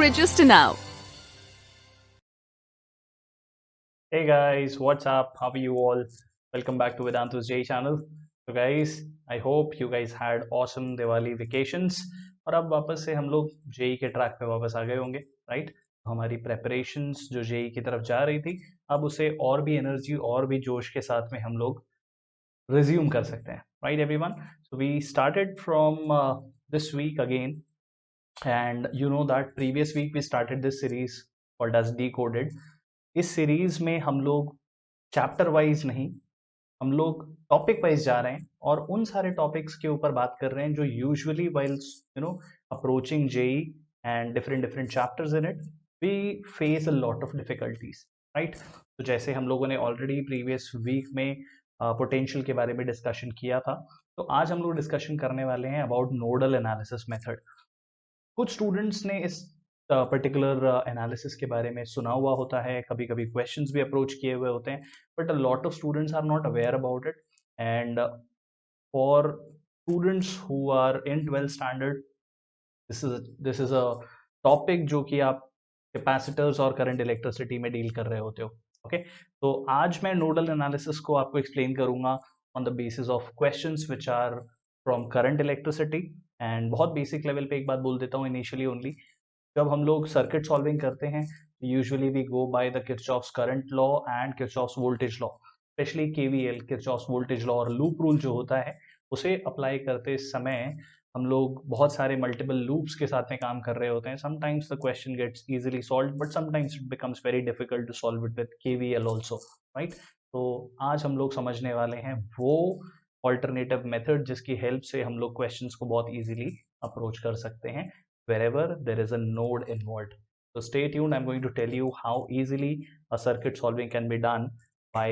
Register now. Hey guys, what's up? How are you all? Welcome back to Vedantu's J channel. So guys, I hope you guys had awesome Diwali vacations और अब वापस से हम लोग JEE के track पे वापस आ गए होंगे, राइट? हमारी प्रेपरेशंस जो जेई की तरफ जा रही थी, अब उसे और भी एनर्जी और भी जोश के साथ में हम लोग रिज्यूम कर सकते हैं, right everyone? So we started from this week again, and you know that previous week we started this series called as Decoded. इस सीरीज में हम लोग चैप्टर वाइज नहीं, हम लोग टॉपिक वाइज जा रहे हैं और उन सारे टॉपिक्स के ऊपर बात कर रहे हैं जो usually while approaching JEE and different different chapters in it we face a lot of difficulties, right? तो जैसे हम लोगों ने ऑलरेडी प्रीवियस वीक में पोटेंशियल के बारे में डिस्कशन किया था, तो आज हम लोग डिस्कशन करने वाले हैं अबाउट नोडल एनालिसिस मेथड। कुछ स्टूडेंट्स ने इस पर्टिकुलर एनालिसिस के बारे में सुना हुआ होता है, कभी कभी क्वेश्चंस भी अप्रोच किए हुए होते हैं, but a lot of students are not aware about it. And for students who are in 12th standard, this is a topic जो कि आप कैपेसिटर्स और करंट इलेक्ट्रिसिटी में डील कर रहे होते हो। ओके, तो आज मैं नोडल एनालिसिस को आपको एक्सप्लेन करूंगा on the basis of questions which are from current electricity. And बहुत बेसिक लेवल पे एक बात बोल देता हूँ इनिशियली ओनली, जब हम लोग सर्किट सॉल्विंग करते हैं usually we go by the Kirchhoff's current law and Kirchhoff's voltage law, specially KVL Kirchhoff's voltage law और लूप रूल जो होता है उसे अप्लाई करते समय हम लोग बहुत सारे मल्टीपल लूप्स के साथ में काम कर रहे होते हैं। Sometimes the question gets easily solved but sometimes it becomes very difficult to solve it with KVL also, right? तो आज हम लोग समझने वाले हैं वो ऑल्टरनेटिव मेथड जिसकी हेल्प से हम लोग क्वेश्चंस को बहुत इजीली अप्रोच कर सकते हैं wherever there is a node involved. So stay tuned, I'm going to tell you how easily a circuit solving can be done by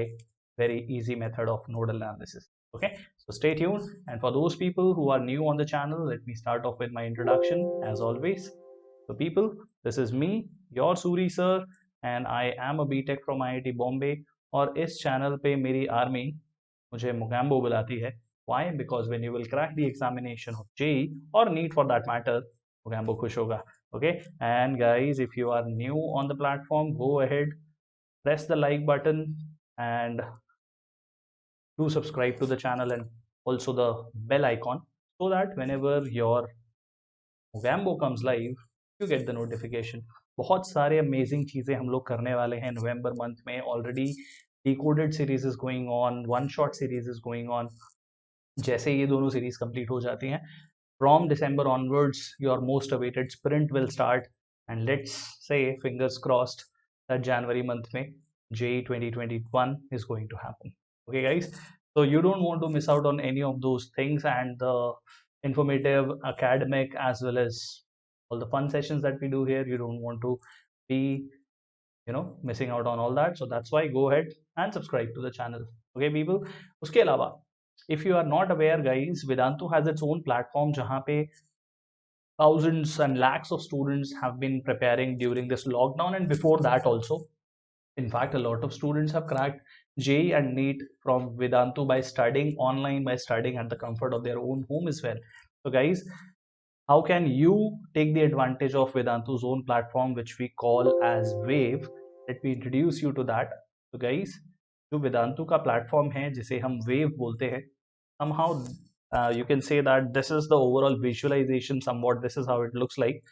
very easy method of nodal analysis. Okay, so stay tuned. And for those people who are new on the channel, let me start off with my introduction as always. So people, this is me, your Suri sir, and I am a BTech from IIT Bombay. और इस channel पे मेरी army मुझे मुगैम्बो बुलाती है। Why? Because when you will crack the examination of JEE or NEET for that matter, Mogambo खुश होगा। Okay, and guys, if you are new on the platform, go ahead, press the like button and do subscribe to the channel and also the bell icon so that whenever your Mugambo comes live, you get the notification. बहुत सारे amazing चीज़ें हम लोग करने वाले हैं नवंबर month में। Already decoded series is going on, one shot series is going on. जैसे ये दोनों सीरीज कंप्लीट हो जाती हैं, from December onwards your most awaited sprint will start and let's say fingers crossed that January month में JEE 2021 is going to happen. Okay guys, so you don't want to miss out on any of those things and the informative, academic, as well as all the fun sessions that we do here. You don't want to be missing out on all that, so that's why go ahead and subscribe to the channel. Okay people, uske alawa if you are not aware guys, Vedantu has its own platform jahan pe thousands and lakhs of students have been preparing during this lockdown and before that also. In fact, a lot of students have cracked JEE and NEET from Vedantu by studying online, by studying at the comfort of their own home as well. So guys, how can you take the advantage of Vedantu's own platform, which we call as Wave? Let me introduce you to that. So guys, जो वेदांतु का platform है जिसे हम wave बोलते हैं, somehow you can say that this is the overall visualization, somewhat this is how it looks like,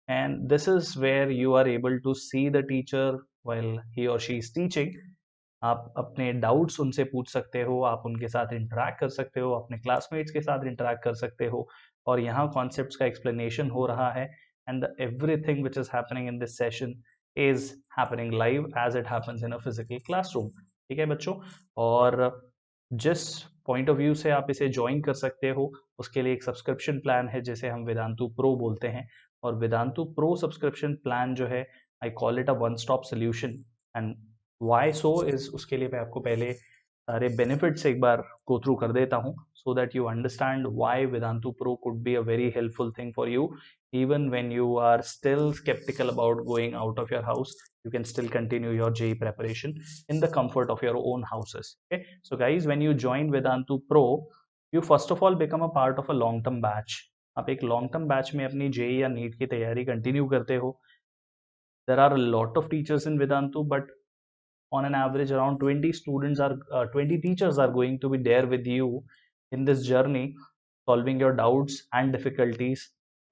and this is where you are able to see the teacher while he or she is teaching. आप अपने doubts उनसे पूछ सकते हो, आप उनके साथ interact कर सकते हो, अपने क्लासमेट्स के साथ इंटरेक्ट कर सकते हो, और यहाँ कॉन्सेप्ट्स का एक्सप्लेनेशन हो रहा है and everything which is happening in this session is happening live as it happens in a physical classroom. ठीक है बच्चों, और जिस पॉइंट ऑफ व्यू से आप इसे ज्वाइन कर सकते हो उसके लिए एक सब्सक्रिप्शन प्लान है जिसे हम वेदांतु प्रो बोलते हैं, और वेदांतु प्रो सब्सक्रिप्शन प्लान जो है I call it a one stop solution. And why so is, उसके लिए मैं आपको पहले सारे बेनिफिट्स एक बार गो थ्रू कर देता हूँ so that you understand why Vedantu Pro could be a very helpful thing for you. Even when you are still skeptical about going out of your house, you can still continue your JEE preparation in the comfort of your own houses. Okay, so guys, when you join Vedantu Pro, you first of all become a part of a long term batch. आप एक long term batch में अपनी JEE या NEET की तैयारी continue करते हो there are a lot of teachers in Vedantu, but on an average around 20 teachers are going to be there with you in this journey, solving your doubts and difficulties,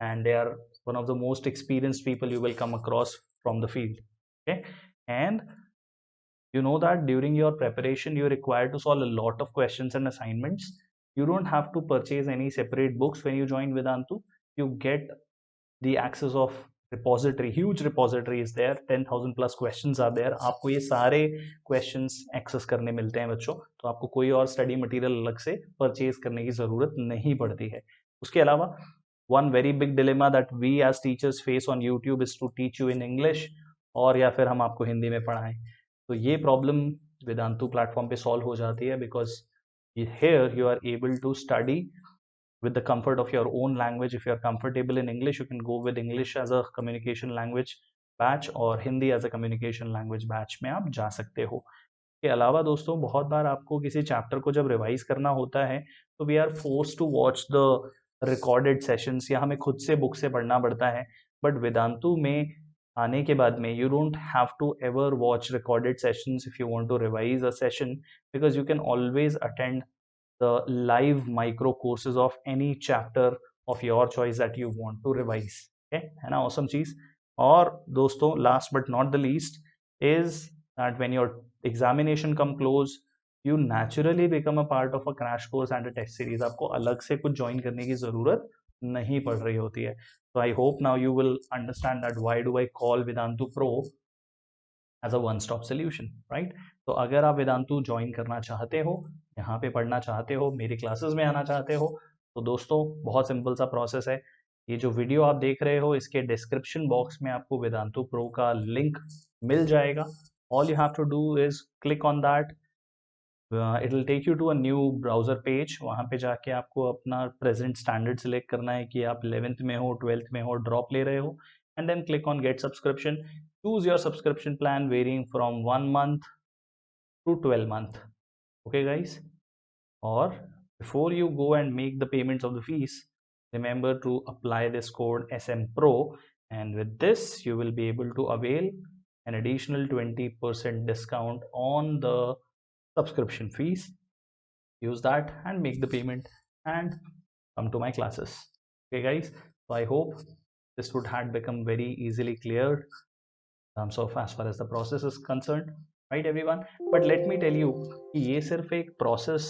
and they are one of the most experienced people you will come across from the field. Okay, and you know that during your preparation you're required to solve a lot of questions and assignments. You don't have to purchase any separate books when you join Vedantu. You get the access of repository, huge repository is there, 10,000 plus questions are there. आपको ये सारे questions access करने मिलते हैं बच्चों, तो आपको कोई और study material अलग से purchase करने की ज़रूरत नहीं पड़ती है. उसके अलावा one very big dilemma that we as teachers face on YouTube is to teach you in English, और या फिर हम आपको हिंदी में पढ़ाएं. तो ये प्रॉब्लम वेदांतु प्लेटफॉर्म पे सॉल्व हो जाती है, because here you are able to study with the comfort of your own language. If you are comfortable in English, you can go with English as a communication language batch और Hindi as a communication language batch में आप जा सकते हो. के अलावा दोस्तों बहुत बार आपको किसी चैप्टर को जब रिवाइज करना होता है तो we are force to watch the recorded sessions, या हमें खुद से बुक से पढ़ना पड़ता है. बट वेदांतु में आने के बाद में you don't have to ever watch recorded sessions if you want to revise a session, because you can always attend the live micro courses of any chapter of your choice that you want to revise. Okay, है ना awesome चीज. और दोस्तों last but not the least is that when your examination come close, you naturally become a part of a crash course and a test series. आपको अलग से कुछ join करने की जरूरत नहीं पड़ रही होती है. So I hope now you will understand that why do I call Vedantu Pro as a one stop solution, right? तो अगर आप वेदांतु ज्वाइन करना चाहते हो, यहाँ पे पढ़ना चाहते हो, मेरी क्लासेस में आना चाहते हो, तो दोस्तों बहुत सिंपल सा प्रोसेस है. ये जो वीडियो आप देख रहे हो इसके डिस्क्रिप्शन बॉक्स में आपको वेदांतु प्रो का लिंक मिल जाएगा. All you have to do is click on that. It will take you to a new browser page. वहाँ पे जाके आपको अपना प्रेजेंट स्टैंडर्ड सिलेक्ट करना है कि आप 11th में हो, 12th में हो, ड्रॉप ले रहे हो, and then click on get subscription. Choose your subscription plan varying from 1 month to 12 month. Okay guys, or before you go and make the payments of the fees, remember to apply this code SMPRO, and with this you will be able to avail an additional 20% discount on the subscription fees. Use that and make the payment and come to my classes. Okay guys, so I hope this would have become very easily clear in terms of as far as the process is concerned, right everyone. But let me tell you कि ये सिर्फ एक process,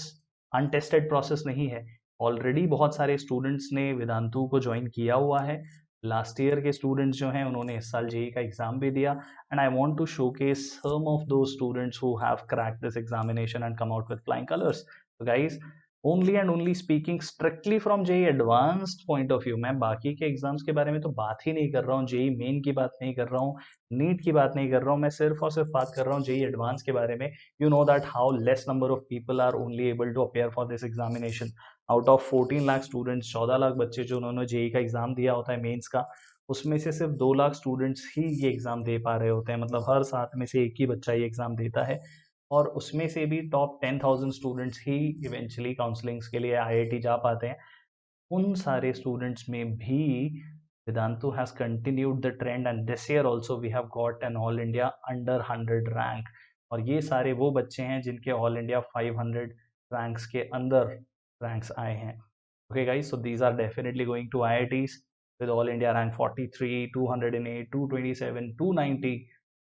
untested process नहीं है. Already बहुत सारे students ने वेदांतु को ज्वाइन किया हुआ है. लास्ट ईयर के स्टूडेंट्स जो हैं उन्होंने इस साल जेई का एग्जाम भी दिया, and I want to showcase some of those students who have cracked this examination and come out with flying colours. तो guys, only and only speaking strictly from JEE advanced point of view, मैं बाकी के exams के बारे में तो बात ही नहीं कर रहा हूँ, जेई मेन की बात नहीं कर रहा हूँ, नीट की बात नहीं कर रहा हूँ, मैं सिर्फ और सिर्फ बात कर रहा हूँ जेई एडवांस के बारे में. You know that how less number of people are only able to appear for this examination. Out of 14 lakh students, 14 lakh बच्चे जो उन्होंने जेई का एग्जाम दिया होता है मेंस का, उसमें से सिर्फ 2 लाख स्टूडेंट्स ही ये एग्जाम दे पा रहे होते हैं. मतलब हर 7 में से एक ही बच्चा ये एग्जाम देता है, और उसमें से भी टॉप 10,000 स्टूडेंट्स ही इवेंचुअली काउंसलिंग्स के लिए आईआईटी जा पाते हैं. उन सारे स्टूडेंट्स में भी Vedantu has continued the trend, and this year also we have got an all India under 100 rank. और ये सारे वो बच्चे हैं जिनके all India 500 ranks के अंदर ranks आए हैं. Okay guys, so these are definitely going to IITs with all India rank 43, 208, 227, 290,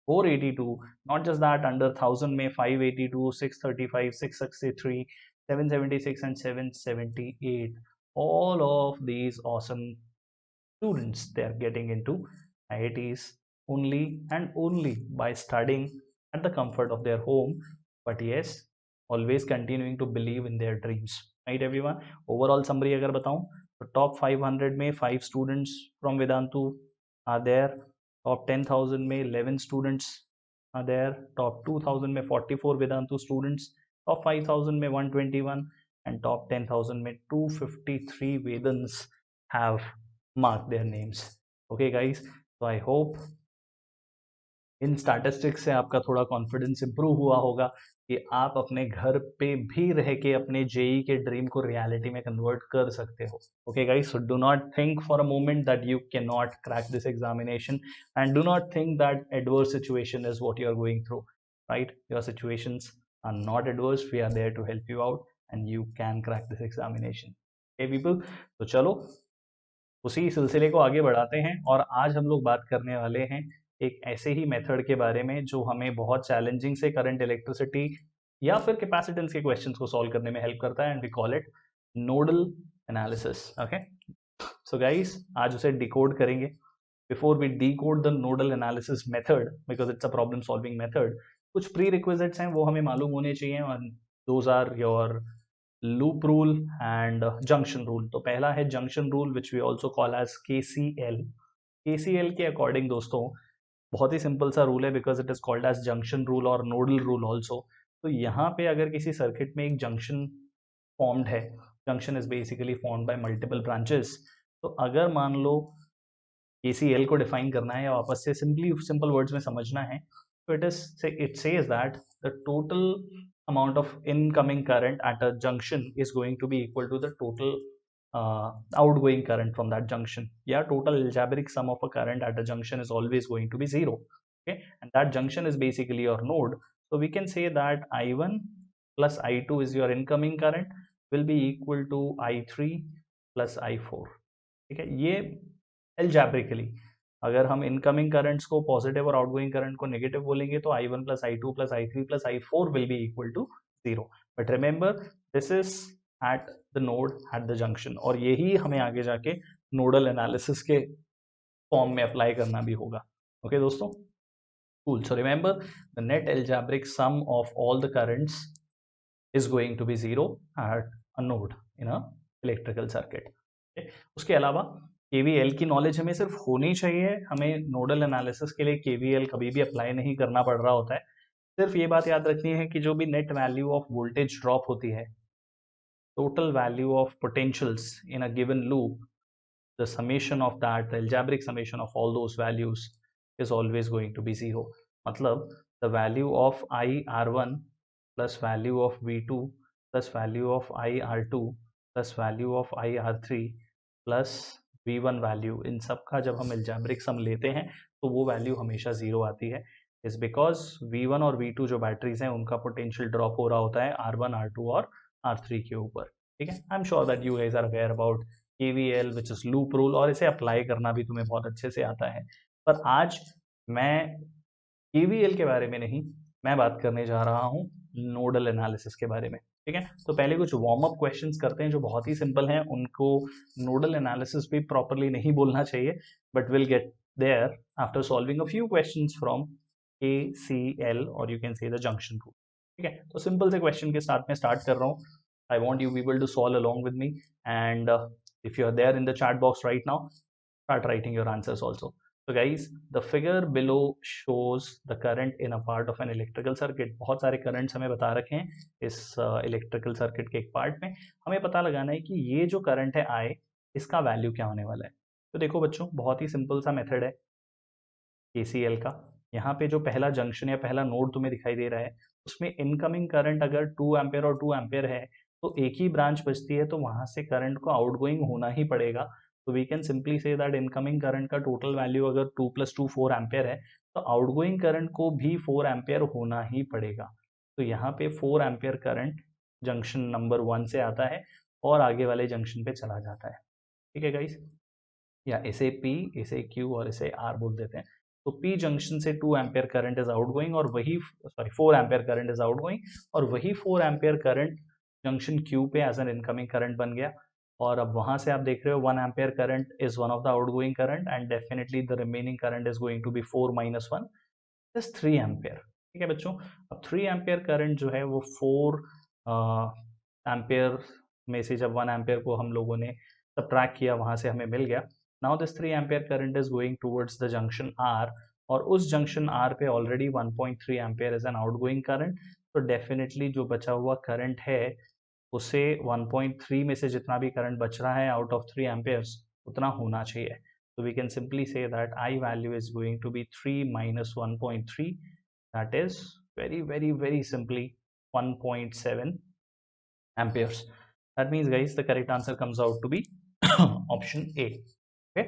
482. Not just that, under 1000 में 582, 635, 663, 776 and 778. All of these awesome students, they are getting into IITs only and only by studying at the comfort of their home, but yes, always continuing to believe in their dreams, right everyone. Overall summary अगर बताऊं तो top 500 में 5 students from Vedantu are there, top 10,000 में 11 students are there, top 2,000 में 44 Vedantu students, top 5,000 में 121, and top 10,000 में 253 Vedans have mark their names. Okay guys, so I hope in statistics से आपका थोड़ा कॉन्फिडेंस इंप्रूव हुआ होगा कि आप अपने घर पे भी रह के अपने जेई के ड्रीम को रियलिटी में कन्वर्ट कर सकते हो. Okay guys, so do not think for a moment that you can not crack this examination and do not think that adverse situation is what you are going through. Right, your situations are not adverse. We are there to help you out and you can crack this examination. Okay people, तो चलो उसी सिलसिले को आगे बढ़ाते हैं और आज हम लोग बात करने वाले हैं एक ऐसे ही मेथड के बारे में जो हमें बहुत चैलेंजिंग से करंट इलेक्ट्रिसिटी या फिर कैपेसिटेंस के क्वेश्चंस को सॉल्व करने में हेल्प करता है and we call it nodal analysis. Okay, so guys आज उसे डिकोड करेंगे. Before we decode the nodal analysis method, because it's a problem solving method, कुछ प्री रिक्विजिट्स हैं वो हमें मालूम होने चाहिए और those are your loop rule and junction rule. तो पहला है junction rule which we also call as KCL. KCL के अकॉर्डिंग दोस्तों बहुत ही सिंपल सा रूल है because it is called as junction rule और नोडल रूल ऑल्सो. तो यहाँ पे अगर किसी सर्किट में एक जंक्शन फॉर्म्ड है, junction is basically formed by multiple branches. तो अगर मान लो KCL को डिफाइन करना है या वापस से सिंपल वर्ड्स में समझना है, तो it says that the total amount of incoming current at a junction is going to be equal to the total outgoing current from that junction. Yeah, total algebraic sum of a current at a junction is always going to be zero. Okay, and that junction is basically your node. So we can say that I1 plus I2 is your incoming current will be equal to I3 plus I4. ठीक है, ये algebraically अगर हम incoming currents को positive और outgoing current को negative बोलेंगे तो I1 plus I2 plus I3 plus I4 will be equal to 0. But remember this is at the node at the junction और यही हमें आगे जाके नोडल एनालिसिस के फॉर्म में अप्लाई करना भी होगा. ओके दोस्तों, cool. So remember the net algebraic sum of all the currents is going to be 0 at a node in a electrical circuit. Okay? उसके अलावा KVL की नॉलेज हमें सिर्फ होनी चाहिए. हमें नोडल एनालिसिस के लिए KVL कभी भी अप्लाई नहीं करना पड़ रहा होता है. सिर्फ ये बात याद रखनी है कि जो भी net value of voltage drop होती है, total value of potentials in a given loop, the summation of that, the algebraic summation of all those values is always going to be 0. मतलब the value of IR1 plus value of V2 plus value of IR2 plus value of IR3 plus V1 value, इन सब का जब हम algebraic sum लेते हैं तो वो वैल्यू हमेशा 0 आती है. इज बिकॉज V1 और V2 जो बैटरीज हैं उनका पोटेंशियल ड्रॉप हो रहा होता है R1, R2 और R3 के ऊपर. ठीक है, I am sure that you guys are aware about KVL which is loop rule और इसे अप्लाई करना भी तुम्हें बहुत अच्छे से आता है. पर आज मैं KVL के बारे में नहीं, मैं बात करने जा रहा हूँ नोडल एनालिसिस के बारे में. ठीक है, तो पहले कुछ वार्म अप क्वेश्चंस करते हैं जो बहुत ही सिंपल हैं. उनको नोडल एनालिसिस भी प्रॉपरली नहीं बोलना चाहिए, but will get there after solving a few questions from KCL और you can say the junction rule. ठीक है, तो सिंपल से क्वेश्चन के साथ में स्टार्ट कर रहा हूँ. I want you people to solve along with me, and if you are there in the chat box right now, start writing your answers also. So guys, the figure below shows the current in a part of an electrical circuit. बहुत सारे currents हमें बता रखे हैं इस electrical circuit के एक part में. हमें पता लगाना है कि ये जो current है I, इसका value क्या होने वाला है. तो देखो बच्चों, बहुत ही simple सा method है KCL का. यहाँ पे जो पहला जंक्शन या पहला नोड तुम्हें दिखाई दे रहा है उसमें इनकमिंग करंट अगर 2 एम्पेयर और 2 एम्पेयर है तो एक ही ब्रांच बचती है, तो वहां से करंट को आउटगोइंग होना ही पड़ेगा. तो we can simply say that incoming current का टोटल वैल्यू अगर 2 + 2 4 एम्पेयर है तो आउटगोइंग करंट को भी 4 एम्पेयर होना ही पड़ेगा. तो यहाँ पे 4 एम्पेयर करंट जंक्शन नंबर 1 से आता है और आगे वाले जंक्शन पे चला जाता है. ठीक है गाइस, या इसे P, इसे Q और इसे R बोल देते हैं. तो P जंक्शन से 2 एम्पेयर करंट इज आउटगोइंग और वही 4 एम्पेयर करंट इज आउटगोइंग और वही 4 एम्पेयर करंट जंक्शन Q पे एज एन इनकमिंग करंट बन गया. और अब वहां से आप देख रहे हो 1 ampere current is one of the outgoing current and definitely the remaining current is going to be 4 - 1 is 3 ampere. ठीक है बच्चों, अब 3 एम्पेयर करंट जो है वो 4 एम्पेयर में से जब 1 एम्पेयर को हम लोगों ने सब्ट्रैक्ट किया वहां से हमें मिल गया. Now this 3 ampere current is going towards the junction R और उस जंक्शन R पे already 1.3 ampere is an outgoing current. तो डेफिनेटली जो बचा हुआ करंट है उसे 1.3 में से जितना भी करंट बच रहा है आउट ऑफ 3 एम्पेयर्स उतना होना चाहिए. So we can simply say that I value is going to be 3 - 1.3. That is very simply 1.7 amperes. That means guys the correct answer comes out to be option A. Okay,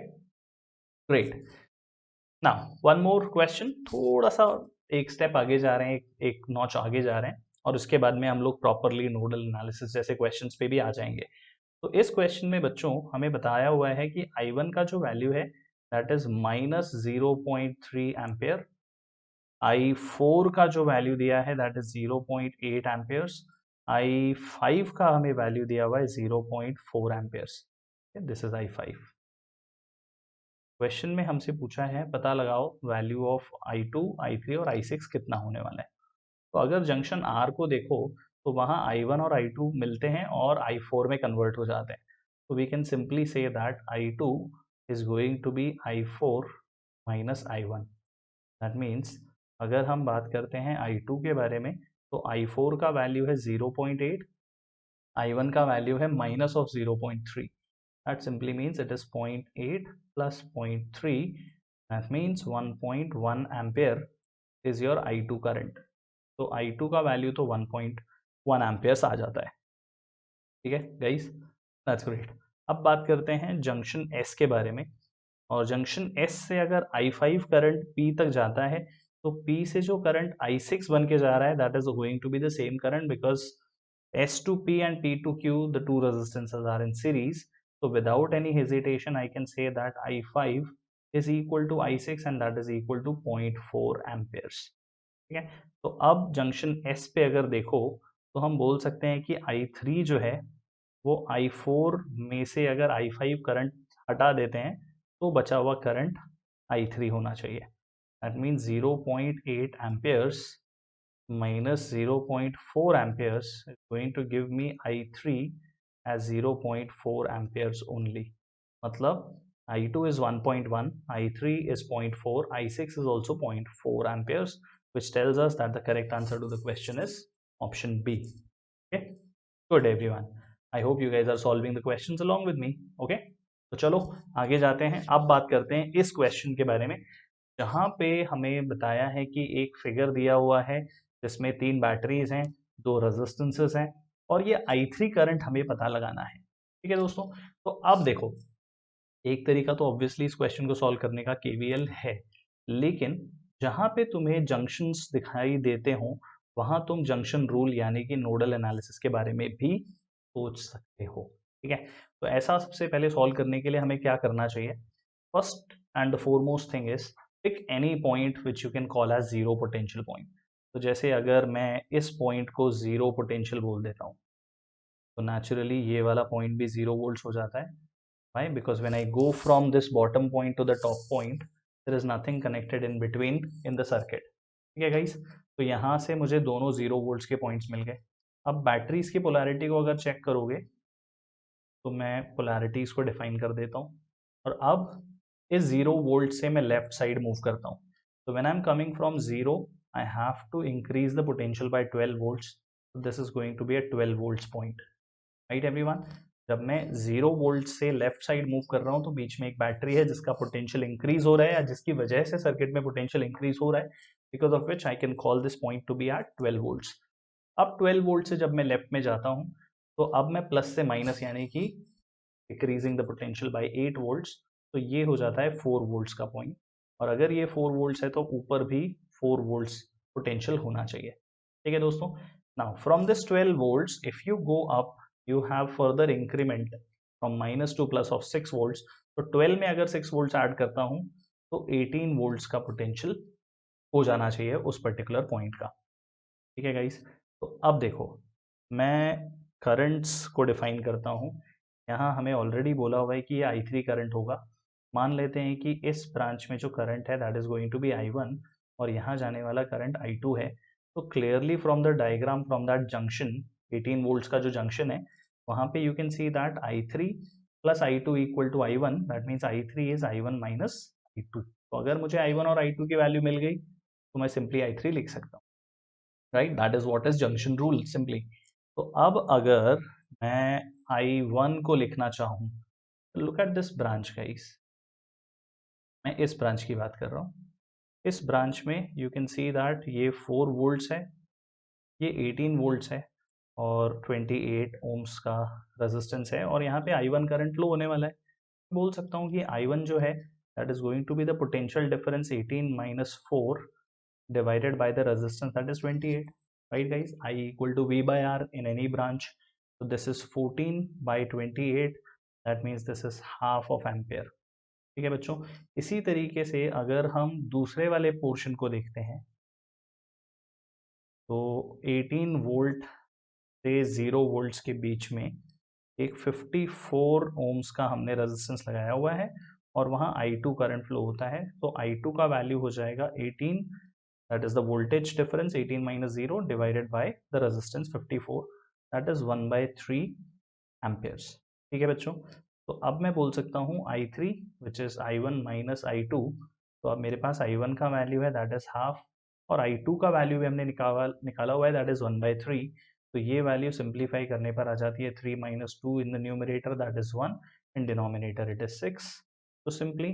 great. Now one more question, थोड़ा सा एक step आगे जा रहे हैं, एक notch आगे जा रहे हैं, और उसके बाद में हम लोग प्रॉपरली नोडल एनालिसिस जैसे क्वेश्चंस पे भी आ जाएंगे। तो इस क्वेश्चन में बच्चों हमें बताया हुआ है कि I1 का जो वैल्यू है दैट इज -0.3 एम्पेयर, I4 का जो वैल्यू दिया है दैट इज 0.8 एम्पेयर्स, I5 का हमें वैल्यू दिया हुआ है 0.4 Ampere's. This is I5। Question में हमसे पूछा है पता लगाओ वैल्यू ऑफ I2, I3 और I6 कितना होने वाला है। तो अगर जंक्शन R को देखो तो वहाँ I1 और I2 मिलते हैं और I4 में कन्वर्ट हो जाते हैं। तो we can simply say that I2 is going to be I4 minus I1। That means अगर हम बात करते हैं I2 के बारे में तो I4 का वैल्यू है 0.8, I1 का वैल्यू है minus of 0.3। That simply means it is 0.8 plus 0.3, that means 1.1 ampere is your I2 current। तो I2 का वैल्यू तो 1.1 एम्पेयर्स आ जाता है। ठीक है गाइस, दैट्स ग्रेट। अब बात करते हैं जंक्शन S के बारे में, और जंक्शन S से अगर I5 करंट P तक जाता है तो P से जो करंट I6 बन के जा रहा है that is going to be the same current because S to P and P to Q, the two resistances are in series. So without any hesitation, I can say that I5 is equal to I6 and that is equal to 0.4 amperes. ठीक है, तो अब junction S पे अगर देखो तो हम बोल सकते हैं कि I3 जो है वो I4 में से अगर I5 करंट हटा देते हैं तो बचा हुआ करंट I3 होना चाहिए। That means 0.8 amperes minus 0.4 amperes is going to give me I3 as 0.4 amperes only. मतलब I2 is 1.1, I3 is 0.4, I6 is also 0.4 amperes, which tells us that the correct answer to the question is option B. Okay, good everyone. I hope you guys are solving the questions along with me. Okay, तो चलो आगे जाते हैं। अब बात करते हैं इस क्वेश्चन के बारे में जहाँ पे हमें बताया है कि एक फिगर दिया हुआ है जिसमें 3 बैटरीज हैं, 2 रेजिस्टेंसेस हैं और ये I3 करंट हमें पता लगाना है। ठीक है दोस्तों, तो अब देखो एक तरीका तो ऑब्वियसली इस क्वेश्चन को सॉल्व करने का KVL है, लेकिन जहाँ पे तुम्हें जंक्शंस दिखाई देते हो वहां तुम जंक्शन रूल यानी कि नोडल एनालिसिस के बारे में भी सोच सकते हो। ठीक है, तो ऐसा सबसे पहले सॉल्व करने के लिए हमें क्या करना चाहिए? First and the foremost thing is pick any point which you can call as zero potential point. तो जैसे अगर मैं इस पॉइंट को जीरो पोटेंशियल बोल देता हूँ तो नेचुरली ये वाला पॉइंट भी 0 वोल्ट्स हो जाता है। Why? Because when I go from this bottom point to the top point, there is nothing connected in between in the circuit. ठीक है गाइस, तो यहाँ से मुझे दोनों 0 वोल्ट्स के पॉइंट्स मिल गए। अब बैटरीज की पोलैरिटी को अगर चेक करोगे तो मैं पोलैरिटीज को डिफाइन कर देता हूँ और अब इस 0 वोल्ट से मैं लेफ्ट साइड मूव करता हूँ। तो when I am coming from 0 I have to increase the potential by 12 volts. This is going to be a 12 volts point. Right everyone, जब मैं 0 वोल्ट से लेफ्ट साइड मूव कर रहा हूँ तो बीच में एक बैटरी है जिसका पोटेंशियल इंक्रीज हो रहा है या जिसकी वजह से सर्किट में पोटेंशियल इंक्रीज हो रहा है, because of which I can call this point to be at 12 volts. अब 12 वोल्ट से जब मैं लेफ्ट में जाता हूँ तो अब मैं प्लस से माइनस यानी कि decreasing the potential bye 8 volts, तो ये हो जाता है 4 वोल्ट्स का पॉइंट। और अगर ये 4 वोल्ट्स है तो ऊपर भी 4 वोल्ट्स पोटेंशियल होना चाहिए। ठीक है दोस्तों, now from this 12 volts if you go up you have further increment from minus to plus of 6 volts। तो 12 में अगर 6 volts ऐड करता हूं तो 18 volts का पोटेंशियल हो जाना चाहिए उस पर्टिकुलर पॉइंट का। ठीक है गाइस, तो अब देखो मैं करंट्स को डिफाइन करता हूं। यहाँ हमें ऑलरेडी बोला हुआ है कि ये I3 करंट होगा। मान लेते हैं कि इस ब्रांच में जो करंट है that is going to be I1 और यहाँ जाने वाला करंट I2 है। तो clearly from the diagram from that junction 18 volts का जो जंक्शन है वहां पे you can see that I3 plus I2 equal to I1, that means I3 is I1 minus I2। तो अगर मुझे I1 और I2 की वैल्यू मिल गई तो मैं सिंपली I3 लिख सकता हूँ। Right, that is what is junction rule simply. तो अब अगर मैं I1 को लिखना चाहूँ, look at this branch guys, मैं इस ब्रांच की बात कर रहा हूँ। इस ब्रांच में यू कैन सी दैट ये 4 वोल्ट्स है ये 18 वोल्ट्स है और 28 ओम्स का रेजिस्टेंस है और यहाँ पे I1 करंट फ्लो होने वाला है। बोल सकता हूँ कि I1 जो है that is going to be the potential difference 18 minus 4 divided by the resistance, that is 28, right guys? I equal to V by R in any branch, so this is 14 by 28, that means this is half of ampere। ठीक है बच्चों, इसी तरीके से अगर हम दूसरे वाले पोर्शन को देखते हैं तो 18 वोल्ट से 0 वोल्ट्स के बीच में एक 54 ओम्स का हमने रेजिस्टेंस लगाया हुआ है और वहाँ I2 करंट फ्लो होता है, तो I2 का वैल्यू हो जाएगा 18, that is the voltage difference 18 minus 0 divided by the resistance 54, that is 1 by 3 amperes। ठीक है बच्चों, तो अब मैं बोल सकता हूँ I3 which is I1 minus I2, तो अब मेरे पास I1 का वैल्यू है that is half और I2 का वैल्यू भी हमने निकाला हुआ है that is 1 by 3, तो ये वैल्यू सिंप्लीफाई करने पर आ जाती है 3 minus 2 in the numerator that is 1, in denominator it is 6, तो सिंपली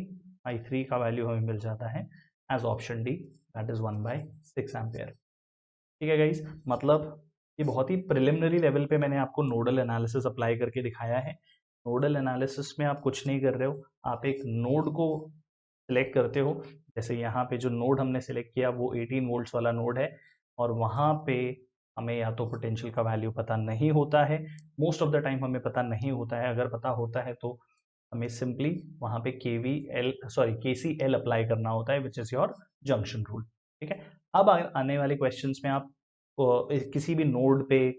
I3 का वैल्यू हमें मिल जाता है as option D, that is 1 by 6 ampere. ठीक है गाइस, मतलब ये बहुत ही प्रिलिमिनरी लेवल पे मैंने आपको नोडल एनालिसिस अप्लाई करके दिखाया है। नोडल एनालिसिस में आप कुछ नहीं कर रहे हो, आप एक नोड को सिलेक्ट करते हो। जैसे यहाँ पे जो नोड हमने सिलेक्ट किया वो 18 वोल्ट्स वाला नोड है और वहाँ पे हमें या तो पोटेंशियल का वैल्यू पता नहीं होता है, मोस्ट ऑफ द टाइम हमें पता नहीं होता है, अगर पता होता है तो हमें सिंपली वहाँ पे KCL अप्लाई करना होता है which is your junction rule. ठीक है, अब आने वाले क्वेश्चंस में आप किसी भी नोड पे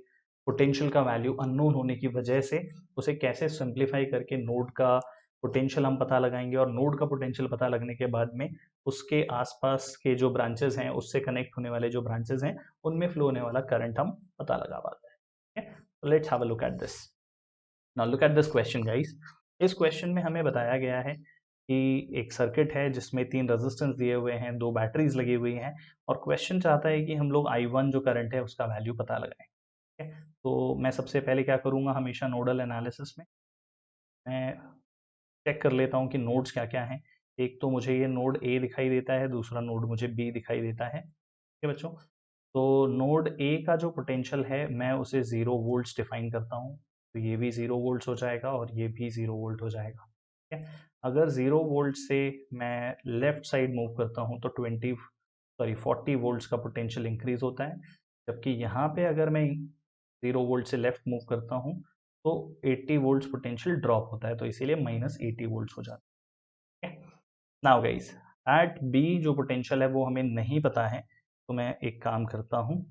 पोटेंशियल का वैल्यू अननोन होने की वजह से उसे कैसे सिंप्लीफाई करके नोड का पोटेंशियल हम पता लगाएंगे और नोड का पोटेंशियल पता लगने के बाद में उसके आसपास के जो ब्रांचेस हैं उससे कनेक्ट होने वाले जो ब्रांचेस हैं उनमें फ्लो होने वाला करंट हम पता लगा पाते हैं। Let's have a look at this. Now look at this question guys. इस क्वेश्चन में हमें बताया गया है कि एक सर्किट है जिसमें 3 रेजिस्टेंस दिए हुए हैं, 2 बैटरीज लगी हुई हैं और क्वेश्चन चाहता है कि हम लोग I1 जो करंट है उसका वैल्यू पता लगाएं। ठीक है, तो मैं सबसे पहले क्या करूंगा, हमेशा नोडल एनालिसिस में मैं चेक कर लेता हूँ कि नोड्स क्या क्या हैं। एक तो मुझे ये नोड ए दिखाई देता है, दूसरा नोड मुझे बी दिखाई देता है। ठीक है बच्चों, तो नोड ए का जो पोटेंशियल है मैं उसे 0 वोल्ट्स डिफाइन करता हूँ, तो ये भी 0 वोल्ट्स हो जाएगा और ये भी 0 वोल्ट हो जाएगा। ठीक है, अगर 0 वोल्ट से मैं लेफ्ट साइड मूव करता हूँ तो 40 वोल्ट्स का पोटेंशियल इंक्रीज होता है, जबकि यहाँ पे अगर मैं 0 वोल्ट से लेफ्ट मूव करता हूँ तो 80 वोल्ट्स पोटेंशियल ड्रॉप होता है, तो इसीलिए माइनस 80 वोल्ट्स हो जाता है। नाउ गाइस, एट बी जो पोटेंशियल है वो हमें नहीं पता है, तो मैं एक काम करता हूँ,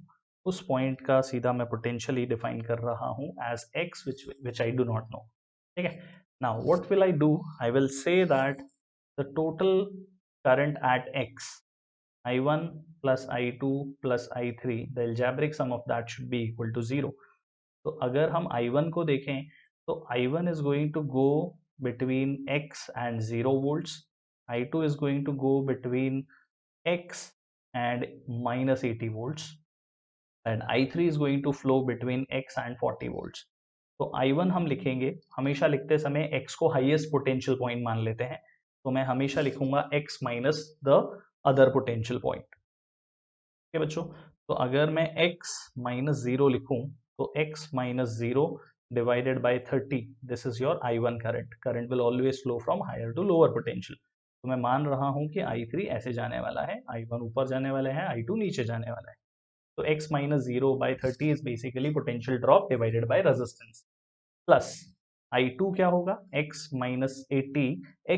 उस पॉइंट का सीधा मैं पोटेंशियल ही डिफाइन कर रहा हूँ as x which I do not know. ठीक है, now what will I do, I will say that the total current at x I1 plus I2 plus I3, the algebraic sum of that should be equal to 0। तो अगर हम I1 को देखें तो I1 is going to go between X and 0 volts, I2 is going to go between X and minus 80 volts, and I3 is going to flow between X and 40 volts। तो I1 हम लिखेंगे, हमेशा लिखते समय X को highest potential point मान लेते हैं, तो मैं हमेशा लिखूंगा X minus the other potential point. ठीक है बच्चों, तो अगर मैं x माइनस 0 लिखूं तो x minus 0 divided by 30, this is your I1 current. Current will always flow from higher to lower potential, तो मैं मान रहा हूं कि I3 ऐसे जाने वाला है, I1 ऊपर जाने वाला है, I2 नीचे जाने वाला है, तो x minus 0 by 30 is basically potential drop divided by resistance, plus I2 क्या होगा, x minus 80,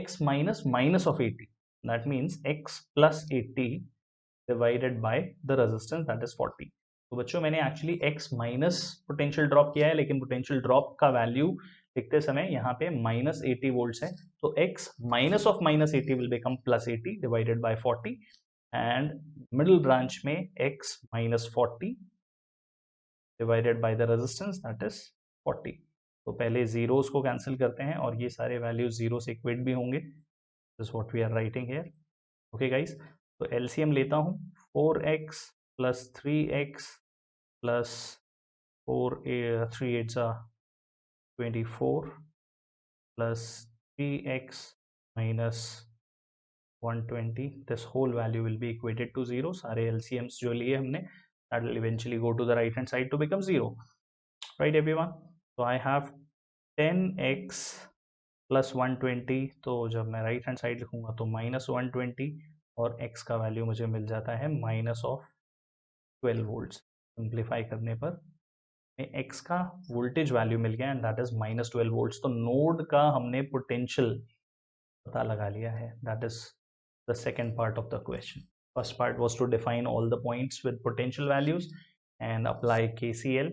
x minus minus of 80, that means x plus 80 divided by the resistance that is 40। तो बच्चों मैंने actually x minus potential drop किया है, लेकिन potential drop का value लिखते समय यहाँ पे माइनस 80 वोल्ट्स है, तो x minus of minus 80 will become plus 80 divided bye 40, and middle branch में x minus 40 divided by the resistance that is 40। तो पहले जीरोस को कैंसिल करते हैं और ये सारे वैल्यू जीरो से इक्वेट भी होंगे, this what we are writing here. Okay guys, तो एलसीएम लेता हूँ, 4x plus 3x plus 3 8 24 plus 3x minus 120, this whole value will be equated to 0। सारे एलसीएम्स जो लिए हमने that will eventually go to the right hand side to become 0, right everyone? So I have 10x plus 120, तो जब मैं right hand side लिखूंगा तो minus 120 और x का वैल्यू मुझे मिल जाता है माइनस ऑफ 12 वोल्ट्स। सिंप्लीफाई करने पर x का वोल्टेज वैल्यू मिल गया and that is minus 12 volts. तो नोड का हमने पोटेंशियल पता लगा लिया है, that is the second part of the question. First part was to define all the points with potential values and apply KCL,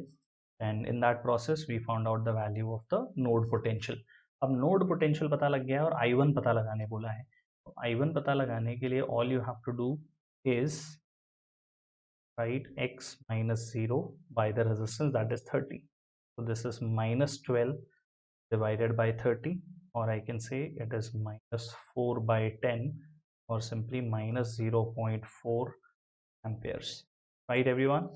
and in that process we found out the value of the node potential। अब node potential पता लग गया है और I1 पता लगाने बोला है। तो I1 पता लगाने के लिए all you have to do is write x minus 0 by the resistance, that is 30। so this is minus 12 divided by 30, or I can say it is minus 4 by 10, or simply minus 0.4 amperes, right everyone?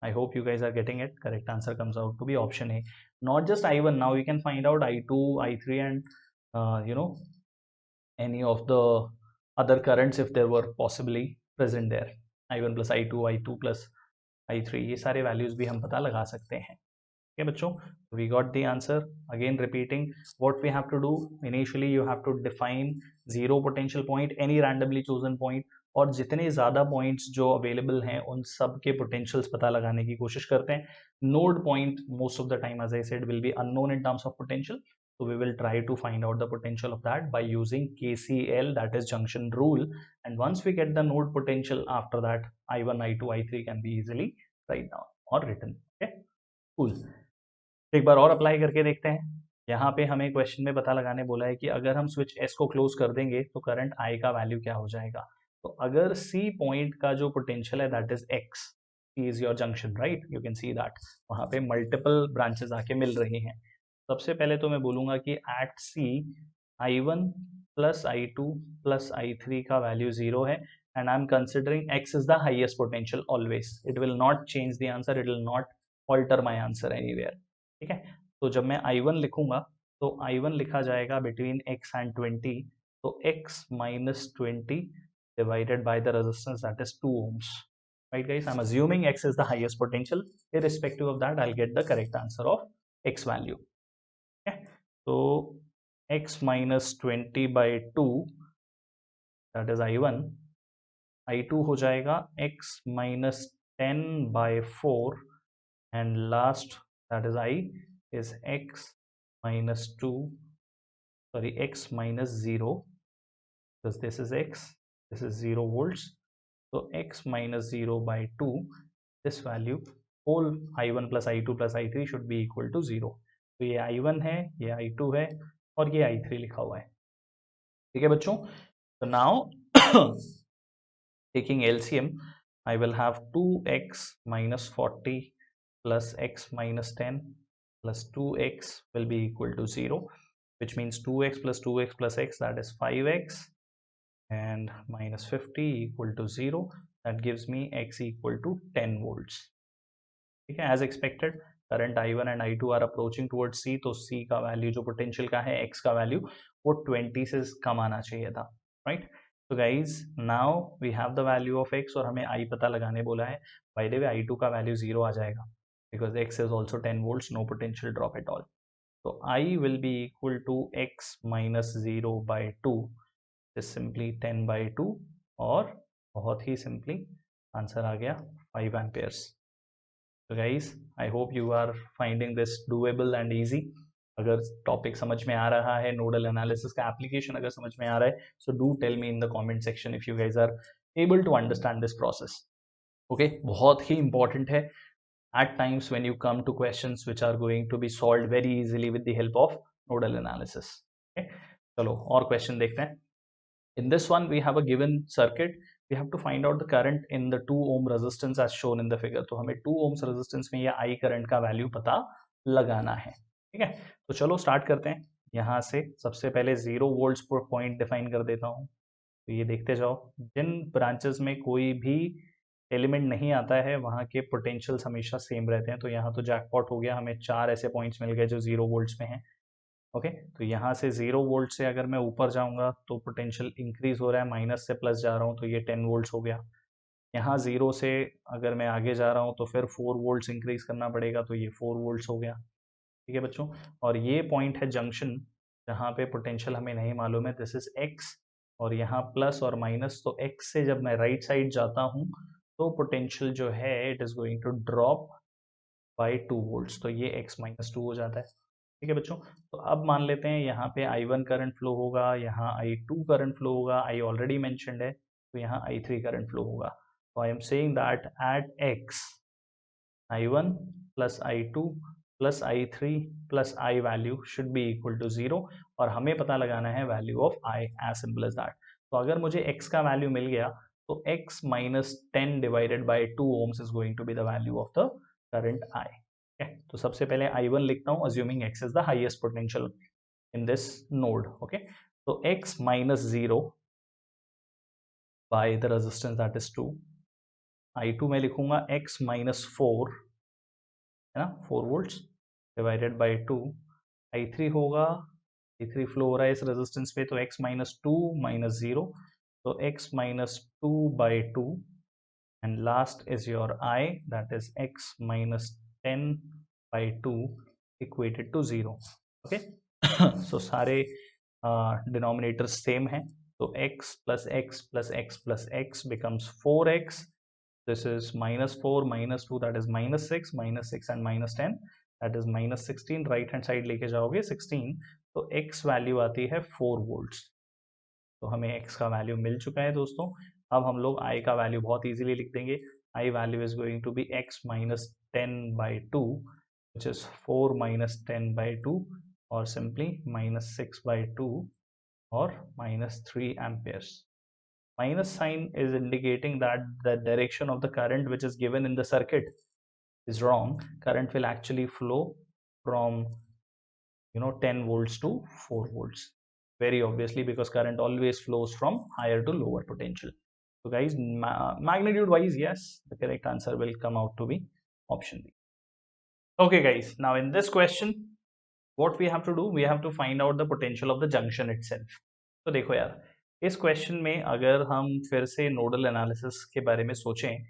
I hope you guys are getting it. Correct answer comes out to be option A. Not just I1, now you can find out I2, I3 and any of the other currents if there were possibly present there। I1 plus I2, I2 plus I3, ये सारे values भी हम पता लगा सकते हैं। Okay बच्चों, we got the answer। Again repeating, what we have to do, initially you have to define zero potential point, any randomly chosen point, और जितने ज़्यादा पॉइंट्स जो अवेलेबल हैं उन सब के पोटेंशियल्स पता लगाने की कोशिश करते हैं। Node point most of the time as I said will be unknown in terms of potential, so we will try to find out the potential of that by using KCL, that is junction rule, and once we get the node potential, after that I1, I2, I3 can be easily write down or written। okay cool। एक बार और apply करके देखते हैं। यहाँ पे हमें question में पता लगाने बोला है कि अगर हम स्विच S को क्लोज कर देंगे तो करंट I का वैल्यू क्या हो जाएगा। तो अगर C पॉइंट का जो पोटेंशियल है that is X, C is your junction, right, you can see that वहाँ पे मल्टीपल ब्रांचेस आके मिल रही हैं। सबसे पहले तो मैं बोलूँगा कि eight C I1 plus I2 plus I3 का वैल्यू 0 है and I am considering X is the highest potential always, it will not change the answer, it will not alter my answer anywhere. ठीक है, तो जब मैं I1 लिखूंगा तो I1 लिखा जाएगा बिटवीन x एंड 20, तो x minus 20 divided by the resistance, that is 2 ohms, right guys? I'm assuming x is the highest potential, irrespective of that I'll get the correct answer of x value। okay? so x minus 20 by 2, that is I1, I2 हो जाएगा x minus 10 by 4, and last, that is I, is x minus 2, sorry, x minus 0, because this is x, this is 0 volts, so x minus 0 by 2, this value whole I1 plus I2 plus I3 should be equal to 0। तो ये I1 है, ये I2 है और ये I3 लिखा हुआ है। ठीक है बच्चों, तो now taking LCM, I will have 2x minus 40 plus x minus 10 plus 2x will be equal to 0, which means 2x plus 2x plus x, that is 5x, and minus 50 equal to 0, that gives me x equal to 10 volts। ठीक है, as expected current I1 and I2 are approaching towards C, तो C का value जो potential का है, x का value वो 20 से कम आना चाहिए था, राइट। तो guys now we have the value of x और हमें I पता लगाने बोला है। बाय द वे I2 का वैल्यू 0 आ जाएगा because x is also 10 volts, no potential drop at all। तो I will be equal to x minus 0 by 2 is simply 10 by 2, और बहुत ही सिंपली आंसर आ गया 5 amperes। तो guys I hope you are finding this doable and easy. अगर topic समझ में आ रहा है, नोडल एनालिसिस का एप्लीकेशन अगर समझ में आ रहा है, so do tell me in the comment section if you guys are able to understand this process. Okay, बहुत ही इंपॉर्टेंट है at times when you come to questions which are going to be solved very easily with the help of nodal analysis। okay? चलो और question देखते हैं। In this one we have a given circuit, we have to find out the current in the 2 ohm resistance as shown in the figure। तो हमें 2 ohms resistance में ये I current का value पता लगाना है। ठीक है, तो चलो स्टार्ट करते हैं। यहाँ से सबसे पहले 0 वोल्ट्स पर पॉइंट डिफाइन कर देता हूँ। तो ये देखते जाओ, जिन ब्रांचेस में कोई भी एलिमेंट नहीं आता है वहाँ के पोटेंशियल्स हमेशा सेम रहते हैं। तो यहाँ तो जैकपॉट हो गया, हमें 4 ऐसे पॉइंट्स मिल गए जो 0 वोल्ट्स में हैं। ओके, तो यहाँ से 0 वोल्ट से अगर मैं ऊपर जाऊँगा तो पोटेंशियल इंक्रीज हो रहा है, माइनस से प्लस जा रहा हूँ तो ये 10 वोल्ट्स हो गया। यहाँ 0 से अगर मैं आगे जा रहा हूँ तो फिर 4 वोल्ट्स इंक्रीज करना पड़ेगा, तो ये 4 वोल्ट्स हो गया। ठीक है बच्चों, और ये पॉइंट है जंक्शन, जहाँ पे पोटेंशियल हमें नहीं मालूम है, दिस इज एक्स, और यहाँ प्लस और माइनस, तो एक्स से जब मैं राइट साइड जाता हूँ तो पोटेंशियल जो है it is going to drop by 2 volts, तो ये x माइनस टू हो जाता है। ठीक है बच्चों, तो अब मान लेते हैं यहाँ पे I1 करंट फ्लो होगा, यहाँ I2 करंट फ्लो होगा, I ऑलरेडी मेंशन्ड है, तो यहाँ I3 करंट फ्लो होगा। तो I am saying that at x I1 plus I2 plus I3 plus I value should be equal to 0, और हमें पता लगाना है value of I, as simple as that. तो अगर मुझे x का वैल्यू मिल गया तो x minus 10 divided by 2 ohms is going to be the value of the current I। तो सबसे पहले I1 लिखता हूं, assuming x is the highest potential in this node। okay, तो x minus 0 by the resistance that is 2। I2 में लिखूंगा x minus 4, है ना, 4 volts डिवाइडेड बाई 2। I3 होगा, I3 फ्लो हो रहा है इस रेजिस्टेंस पे, तो x minus 2 minus 0, तो x minus 2 by 2, and last is your I, that is x minus 10 by 2 equated to 0। okay, so सारे denominators same हैं, तो x plus x plus x plus x becomes 4x, this is minus 4 minus 2, that is minus 6, minus 6 and minus 10, that is minus 16, right hand side लेके जाओगे 16, तो x value आती है 4 volts। तो हमें x का वैल्यू मिल चुका है दोस्तों। अब हम लोग I का वैल्यू बहुत इजीली लिख देंगे, I value is going to be x minus 10 by 2, which is 4 minus 10 by 2, और सिंपली माइनस 6 बाई 2, और minus 3 amperes. Minus sign is indicating that the direction of the current which is given in the circuit is wrong. Current will actually flow from 10 volts to 4 volts, very obviously, because current always flows from higher to lower potential. So guys, magnitude wise, yes, the correct answer will come out to be option B। Okay guys, now in this question what we have to do, we have to find out the potential of the junction itself। तो देखो यार, इस question में अगर हम फिर से nodal analysis के बारे में सोचें,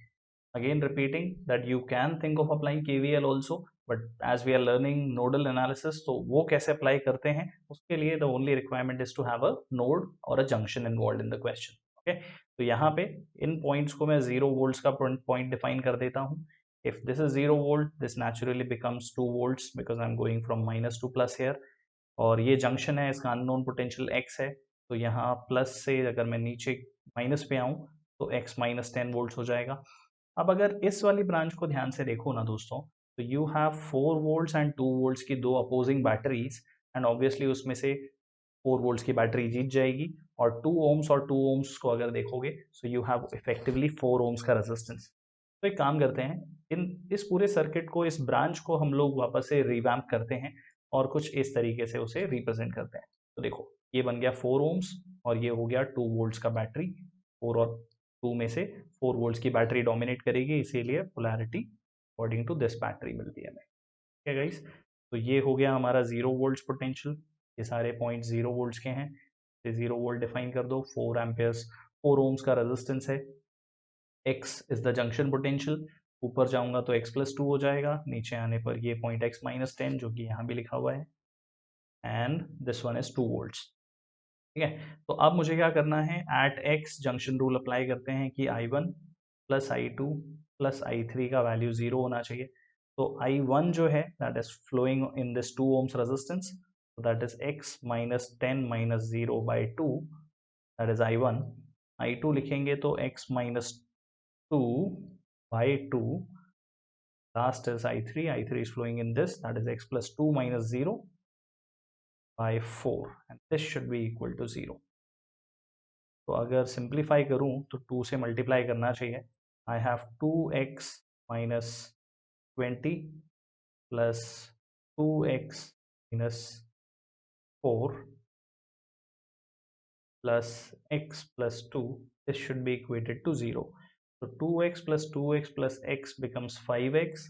again repeating that you can think of applying KVL also, but as we are learning nodal analysis, तो वो कैसे अप्लाई करते हैं, उसके लिए the only requirement is to have a node or a junction involved in the question। okay, तो यहाँ पे इन पॉइंट्स को मैं 0 वोल्ट्स का पॉइंट डिफाइन कर देता हूँ। if this is 0 volt, this naturally becomes 2 volts because I'm going from minus to plus here, और ये जंक्शन है, इसका अननोन पोटेंशियल x है, तो यहाँ प्लस से अगर मैं नीचे माइनस पे आऊँ तो x माइनस 10 वोल्ट्स हो जाएगा। अब अगर इस वाली ब्रांच को ध्यान से देखो ना दोस्तों, तो you have 4 volts and 2 volts की दो अपोजिंग बैटरीज, एंड ऑब्वियसली उसमें से 4 वोल्ट्स की बैटरी जीत जाएगी, और 2 ओम्स और 2 ओम्स को अगर देखोगे so you have effectively 4 ohms का रेजिस्टेंस। तो एक काम करते हैं, इस पूरे सर्किट को, इस ब्रांच को हम लोग वापस से रिवैम्प करते हैं और कुछ इस तरीके से उसे रिप्रेजेंट करते हैं। तो देखो, ये बन गया 4 ओम्स और ये हो गया 2 वोल्ट्स का बैटरी, 4 और 2 में से 4 वोल्ट्स की बैटरी डोमिनेट करेगी, इसीलिए polarity according to this battery मिलती है हमें। ठीक है गाइस, तो ये हो गया हमारा 0 वोल्ट्स पोटेंशियल, ये सारे पॉइंट 0 वोल्ट्स के हैं, ये 0 वोल्ट डिफाइन कर दो, 4 एम्पियर्स 4 ओम्स का रेजिस्टेंस है, x is the junction potential, ऊपर जाऊंगा तो x प्लस 2 हो जाएगा, नीचे आने पर ये पॉइंट x माइनस 10 जो कि यहाँ भी लिखा हुआ है, and this one is 2 volts. ठीक है, तो अब मुझे क्या करना है, एट x जंक्शन रूल अप्लाई करते हैं कि I1 plus I2 plus I3 का वैल्यू 0 होना चाहिए। तो I1 जो है that is flowing in this 2 ohms resistance, that is x minus 10 minus 0 by 2, that is I1। I2 लिखेंगे तो x minus 2 by 2, last is I3, I3 is flowing in this, that is x plus 2 minus 0 by 4, and this should be equal to 0। तो अगर simplify करूं तो 2 से multiply करना चाहिए, I have 2x minus 20 plus 2x minus 4 plus x plus 2, this should be equated to 0। So 2x plus 2x plus x becomes 5x,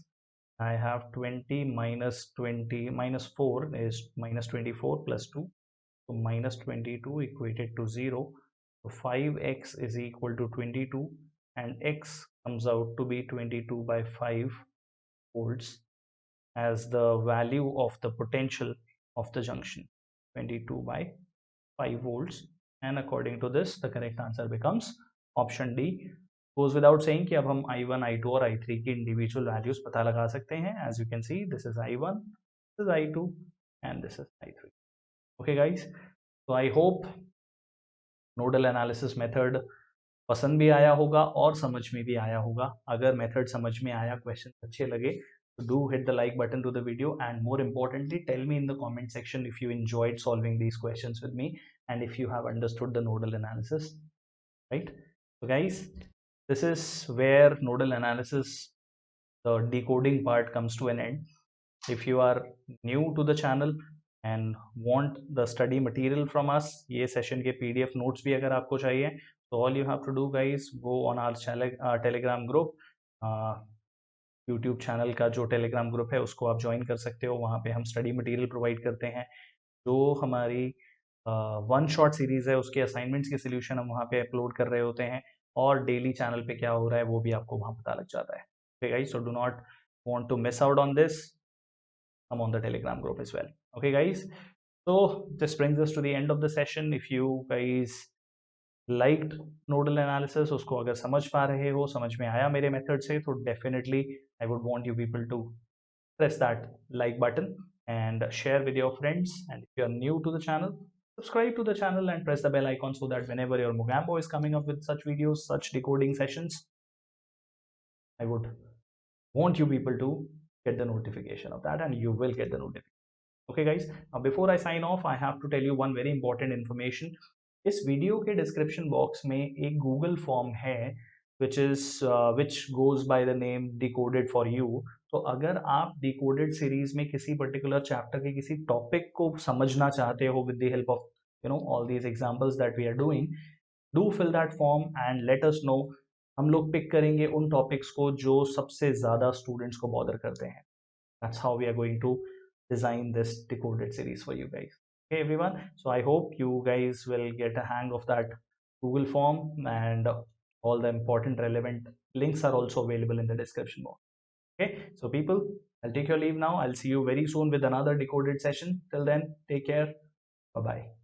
I have 20 minus 20 minus 4 is minus 24 plus 2, so minus 22 equated to 0, so 5x is equal to 22, and X comes out to be 22 by 5 volts as the value of the potential of the junction, 22 by 5 volts. And according to this, the correct answer becomes option D. Goes without saying कि अब हम I1, I2 और I3 की individual values पता लगा सकते हैं. As you can see, this is I1, this is I2, and this is I3. Okay, guys. So I hope nodal analysis method पसंद भी आया होगा और समझ में भी आया होगा. अगर मेथड समझ में आया, क्वेश्चन अच्छे लगे, तो do hit the like button to the video, and more importantly tell me in the comment section if you enjoyed solving these questions with me and if you have understood the nodal analysis, right? So guys, this is where nodal analysis, the decoding part, comes to an end. If you are new to the channel and want the study material from us, ये session के PDF notes भी अगर आपको चाहिए, तो all you have to do guys, go on our telegram group. YouTube channel का जो Telegram group है उसको आप ज्वाइन कर सकते हो. वहाँ पे हम स्टडी मटेरियल प्रोवाइड करते हैं. जो हमारी वन शॉट सीरीज़ है उसके असाइनमेंट्स के सोल्यूशन हम वहाँ पे अपलोड कर रहे होते हैं, और डेली चैनल पे क्या हो रहा है वो भी आपको वहाँ पता लग जाता है. Okay guys, so do not want to miss out on this. I'm on the telegram group as well. Okay guys, so this brings us to the end of the session. If you guys liked nodal analysis, उसको अगर समझ पा रहे हो, समझ में आया मेरे मेथड से, तो definitely I would want you people to press that like button and share with your friends. And if you are new to the channel, subscribe to the channel and press the bell icon so that whenever your Mogambo is coming up with such videos, such decoding sessions, I would want you people to get the notification of that, and you will get the notification. Okay guys, now before I sign off, I have to tell you one very important information. इस video के description box में एक Google form है which goes by the name decoded for you. तो अगर आप decoded series में किसी पर्टिकुलर चैप्टर के किसी टॉपिक को समझना चाहते हो with the help of all these examples that we are doing, do fill that form and let us know. हम लोग पिक करेंगे उन टॉपिक्स को जो सबसे ज़्यादा स्टूडेंट्स को बॉदर करते हैं. That's how we are going to design this decoded series for you guys. Okay everyone, so I hope you guys will get a hang of that Google form, and all the important relevant links are also available in the description box. Okay, so people, I'll take your leave now. I'll see you very soon with another decoded session. Till then, take care. Bye bye.